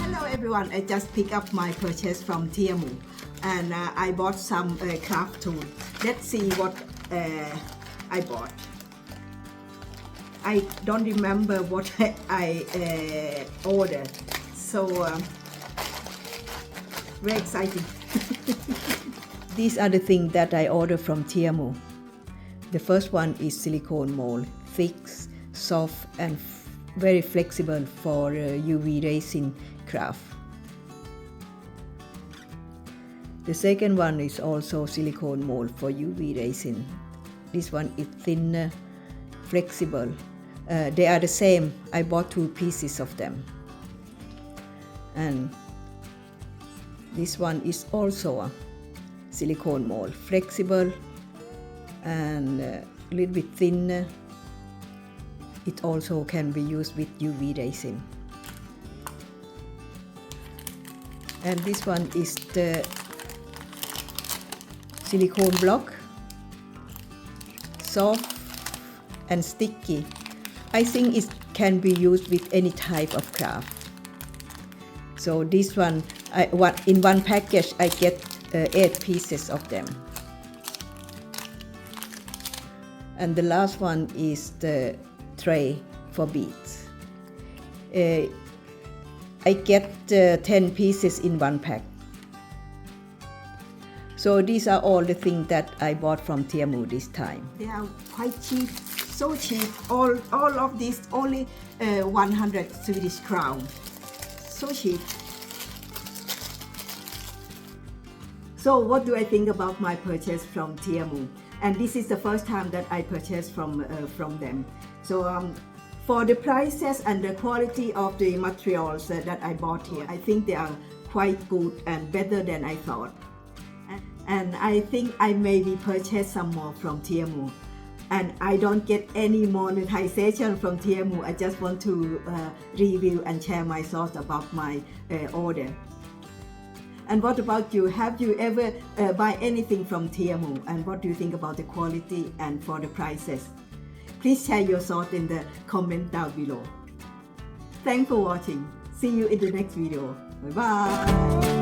Hello everyone, I just picked up my purchase from Temu and I bought some craft tool. Let's see what I bought. I don't remember what I ordered, so very exciting. These are the things that I ordered from Temu. The first one is silicone mold, thick, soft and very flexible for UV resin craft. The second one is also silicone mold for UV resin. This one is thinner, flexible. They are the same. I bought 2 pieces of them. And this one is also a silicone mold, flexible and a little bit thinner. It also can be used with UV resin. And this one is the silicone block, soft and sticky. I think it can be used with any type of craft. So this one, in one package I get 8 pieces of them. And the last one is the tray for beads. I get 10 pieces in one pack. So these are all the things that I bought from Temu this time. They are quite cheap, so cheap. All of these only 100 Swedish crown. So cheap. So what do I think about my purchase from Temu? And this is the first time that I purchased from them. So for the prices and the quality of the materials that I bought here, I think they are quite good and better than I thought. And I think I maybe purchase some more from Temu. And I don't get any monetization from Temu. I just want to review and share my thoughts about my order. And what about you? Have you ever buy anything from Temu? And what do you think about the quality and for the prices? Please share your thoughts in the comment down below. Thanks for watching. See you in the next video. Bye bye.